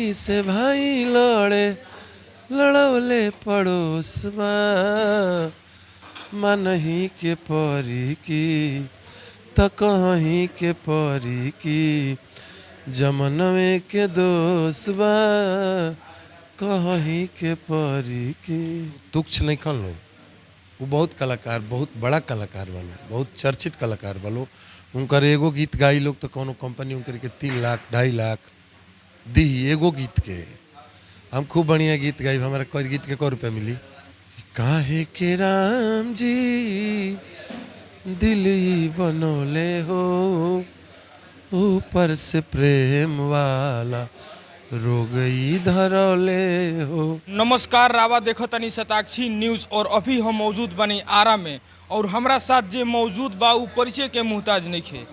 भाई से भाई लड़े लड़वले पड़ोसवा मनही के परी की त कहीं के परी की जमनवे के दोसवा कहीं के परी की। तुच्छ नहीं खन लोग, वो बहुत कलाकार, बहुत बड़ा कलाकार वालो, बहुत चर्चित कलाकार वालो। उनकर एगो गीत गाई लोग तो कोनो कंपनी उनकर के 3 लाख 2.5 लाख दी एगो गीत के। हम खूब बढ़िया गीत गाई, हमारा कोई गीत के 100 रुपया मिली। काहे के राम जी दिल ही बनोले हो, ऊपर से प्रेम वाला रोगई धरौले हो। नमस्कार, रावा देखो तनी शताक्षी न्यूज़ और अभी हम मौजूद बनी आरा में और हमरा साथ जे मौजूद बा उ परिचय के मुहताज नहीं खे।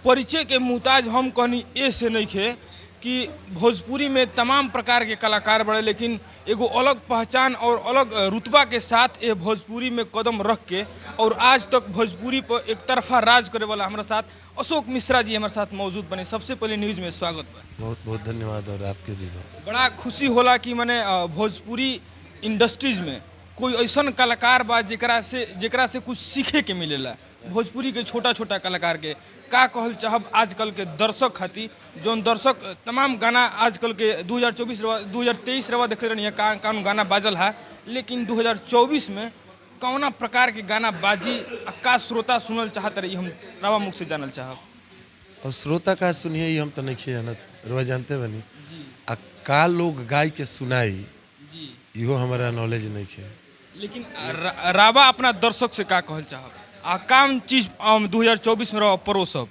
परिचय के मुहताज हम कहनी ए से नहीं खे कि भोजपुरी में तमाम प्रकार के कलाकार बड़े, लेकिन एगो अलग पहचान और अलग रुतबा के साथ ये भोजपुरी में कदम रख के और आज तक भोजपुरी पर एक तरफा राज करे वाला हमारे साथ अशोक मिश्रा जी हमारे साथ मौजूद बने। सबसे पहले न्यूज़ में स्वागत बा। बहुत बहुत धन्यवाद। और आपके भी बड़ा खुशी होला कि मैंने भोजपुरी इंडस्ट्रीज में कोई ऐसा कलाकार बा जेकरा से कुछ सीखे के मिलेला। भोजपुरी के छोटा छोटा कलाकार के का कहल चाहब आजकल के दर्शक खातिर, जौन दर्शक तमाम गाना आजकल के 2023 रवा देख रही कौन गाना बाजल है, लेकिन 2024 में कौना प्रकार के गाना बाजी का श्रोता सुनल चाहत रही, हम रावा मुख से जानल चाहब। और श्रोता का सुनिए ही हम तो नहीं जानत, रोज जानते बनी आ का लोग गाय के सुनाई इहो हमारा नॉलेज नहीं है। लेकिन रावा अपना दर्शक से का कहल चाहब आ काम चीज 2024 में रवा परोसब।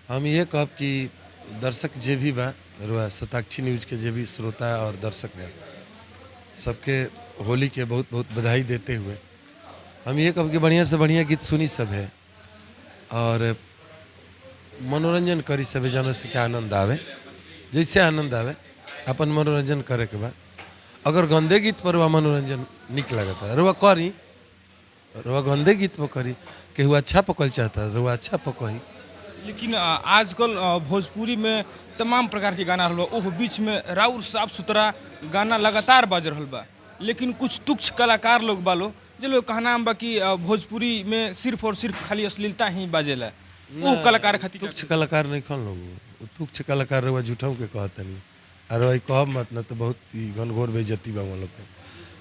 हम ये कहब कि दर्शक जे भी बा रुआ शताक्षी न्यूज़ के जे भी श्रोता और दर्शक बा सबके होली के बहुत बहुत बधाई देते हुए हम ये कहब कि बढ़िया से बढ़िया गीत सुनी सब है और मनोरंजन करी सब जानवर से क्या आनंद आवे, जैसे आनंद आवे अपन मनोरंजन करे के बाद। अगर गंदे गीत पर रुआ मनोरंजन निक लगता है रुआ करी, रुआ गंदे गीत पर करी, केहू अच्छा पकल चाहता है रुआ अच्छा पकही। लेकिन आजकल भोजपुरी में तमाम प्रकार के गाना रहल बा, ओह बीच में राउर साफ सुथरा गाना लगातार बाज रहल बा, लेकिन कुछ तुच्छ कलाकार लोग बालो जे लोग कहना बा कि भोजपुरी में सिर्फ और सिर्फ खाली अश्लीलता ही बाजेला। वो कलाकार खातिर तुच्छ कलाकार नहीं खन लोग, तुच्छ कलाकार रुआ झूठों के कहता नहीं और वही कहब मत ना तो बहुत ही घनघोर बेइज्जती बा लोग के।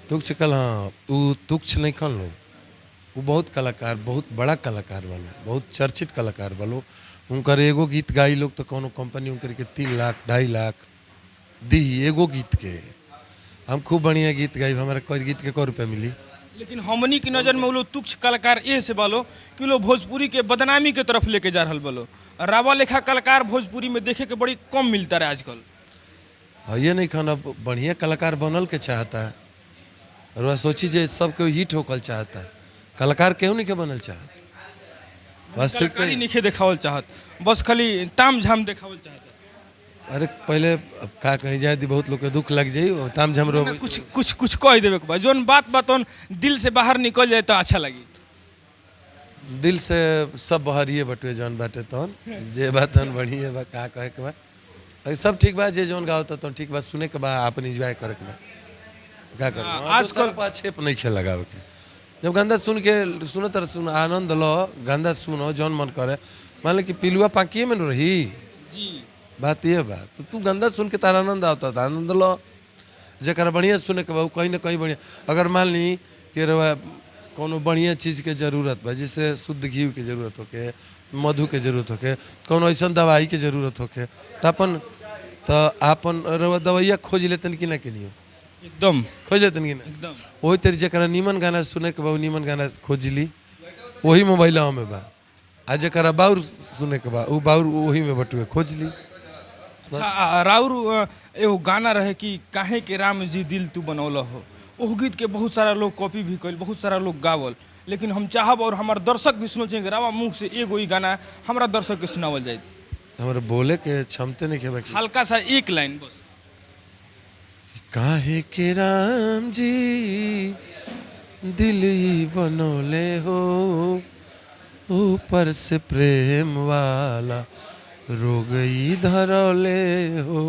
तुच्छ कल हाँ तू तुच्छ नहीं खन लोग, वो बहुत कलाकार, बहुत बड़ा कलाकार वालो, बहुत चर्चित कलाकार वालो। उनकर एगो गीत गाई लोग तो कोनो कंपनी उनकर के 3 लाख 2.5 लाख दी एगो गीत के। हम खूब बढ़िया गीत गाई, हमारा कोई गीत के 100 रुपया मिली। लेकिन हमनी की नज़र में वो लोग तुच्छ कलाकार ये से बालो कि लोग भोजपुरी के बदनामी के तरफ लेके जा रहल बालो। रावा लेखा कलाकार भोजपुरी में देखे के बड़ी कम मिलता है आजकल। ये नहीं खाना बढ़िया कलाकार बनल के चाहता है और वह सोची जे सब कोई हिट होकल चाहता है, कलाकार क्यों नहीं के बनल चाहत, वास्तविकता नहीं देखावल चाहत, बस खाली ताम झाम देखावल चाहत। अरे पहले का कहीं जाए दी बहुत लोग के दुख लग जाई, ताम झाम रो कुछ कह देवे के बाद जोन बात बातन दिल से बाहर निकल जाए तो अच्छा लगी। दिल से सब बहरिए बटुए जौन बाटे तौन जे बातन बढ़िया बा का कहे के बा सब ठीक बा, जे जौन गावता तो ठीक बा, सुने के बा अपन एंजॉय करे के बा का कर। आजकल पाछेप नहीं खेल लगावे के, जब गंदा सुन के सुनत सुन आनंद लो, गंदा सुनो जौन मन करे। मान ले कि पिलुआ पाकिए में न रही जी, बात ये बा तो तू गंदा सुन के तारा आनंद आता था, आनंद लो। जरा बढ़िया सुने के बा कहीं ना कहीं बढ़िया। अगर मान ली कि रवा कोनो बढ़िया चीज़ के जरूरत बा, जैसे शुद्ध घी के जरूरत होके, मधु के जरूरत होके, कोनो ऐसा दवाई के जरूरत होके तो अपन रवा दवाइया खोज लेतन कि ना कि नहीं एकदम खोज लेतन कि ना एकदम वही तेरी जरा नीमन गाना सुने के बा नीमन गाना खोज ली वही मोबाइल में बा, आ जरा बाउर सुने के बा वो बाउर वही में बटुए खोज ली। अच्छा, राउर एगो गाना रहे कि काहे के राम जी दिल तू बनौला हो, ओह गीत के बहुत सारा लोग कॉपी भी कल, बहुत सारा लोग गावल, लेकिन हम चाहब और हमारे दर्शक भी सुनो चाहिए रावा मुख से एगो ही गाना हमारा दर्शक के सुनावल जाए। हमारे बोले के क्षमते नहीं के बाकी हल्का सा एक लाइन बस। काहे के राम जी दिल ही बनोले हो, ऊपर से प्रेम वाला रोगई धरौले हो।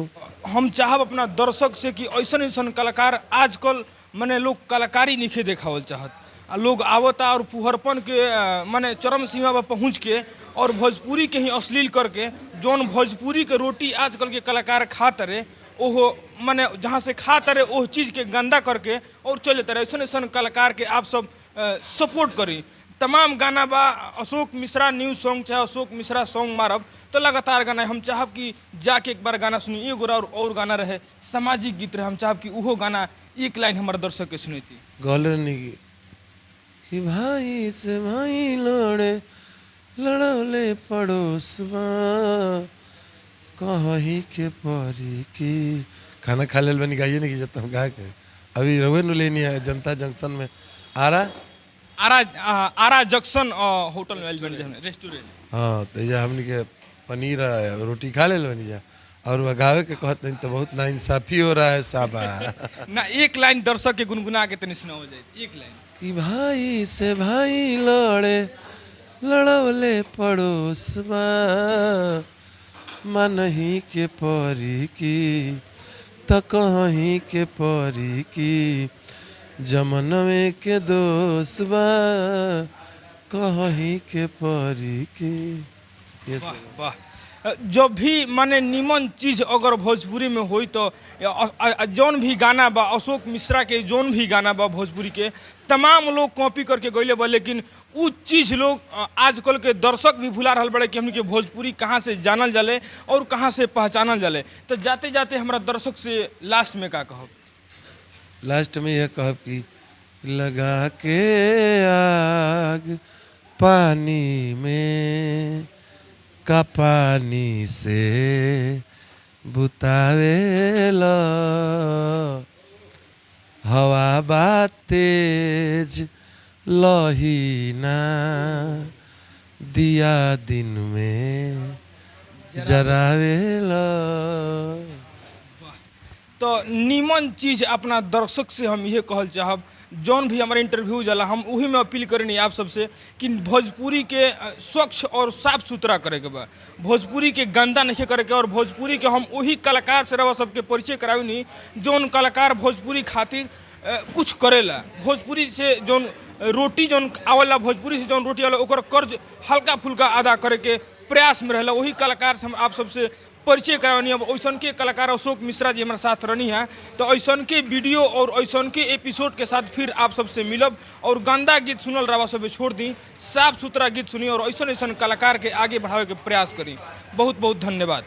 हम चाहब अपना दर्शक से कि ऐसन ऐसन कलाकार आजकल मने लोग कलाकारी नहीं देखावल चाहत आ लोग आवता और फुहरपन के मने चरम सीमा पर पहुँच के और भोजपुरी के ही अश्लील करके जौन भोजपुरी के रोटी आजकल के कलाकार खात रहे ओहो मने जहाँ से खात रहे ओह चीज़ के गंदा करके और चले रहे ऐसा ऐसा कलाकार के आप सब सपोर्ट करी। तमाम गाना बा अशोक मिश्रा न्यूज़ सॉन्ग चाहे अशोक मिश्रा सॉन्ग मारब तो लगातार गाना हम चाहब कि जाके एक बार गाना सुनी एगो और गाना रहे सामाजिक गीत रहे हम चाहब कि उहो गाना एक लाइन हमारे दर्शक के सुनती गौलरनी कि भाई से भाई लड़ौले पड़ोसवा कहीं के परी की खाना खा लेल बनी गाइए नहीं कि जब हम गा के अभी रवे नु लेनी है जनता जंक्शन में आरा जंक्शन होटल में रेस्टोरेंट। हाँ तो ये हमने के पनीर रोटी खा लेल बनी जा और गावे के कहते हैं तो बहुत ना इंसाफी हो रहा है साहबा। ना एक लाइन दर्शक के गुनगुना के तनी सुनाओ जाए एक लाइन कि भाई से भाई लड़ौले पड़ोसवा मनही के परी की त कहीं के परी की जमनवे के दोसवा कहीं के परी की। ये वाह वाह जब भी माने निमन चीज़ अगर भोजपुरी में होई तो जौन भी गाना बा अशोक मिश्रा के जौन भी गाना बा भोजपुरी के तमाम लोग कॉपी करके गईले बा लेकिन उ चीज़ लोग आजकल के दर्शक भी भुला रहा बड़े कि हमने के भोजपुरी कहाँ से जानल जाले और कहाँ से पहचानल जाले। तो जाते जाते हमारा दर्शक से लास्ट में का कहब? लास्ट में यह कहब कि लगा के आग पानी में का पानी से बुतावेला हवा बा तेज लहीना दिया दिन में जरावेला। तो नीमन चीज़ अपना दर्शक से हम ये कहल चाहब जौन भी हमारे इंटरव्यू जाला हम वही में अपील करेनी आप सबसे कि भोजपुरी के स्वच्छ और साफ सुथरा करे के बा भोजपुरी के गंदा नहीं करे के और भोजपुरी के हम वही कलाकार से रवा सबके परिचय करावी जौन कलाकार भोजपुरी खातिर कुछ करेला भोजपुरी से जौन रोटी जौन आवेला भोजपुरी से जौन रोटी आवेला ओकर कर्ज हल्का फुल्का अदा करे के प्रयास में रहेला वही कलाकार से हम आप सबसे परिचय करानी। अब ऐसन के कलाकार अशोक मिश्रा जी हमारे साथ रहनी है तो ऐसन के वीडियो और ऐसन के एपिसोड के साथ फिर आप सबसे मिलब और गंदा गीत सुनल रवा सब छोड़ दी साफ सुथरा गीत सुनी और ऐसन ऐसन कलाकार के आगे बढ़ावे के प्रयास करी। बहुत बहुत धन्यवाद।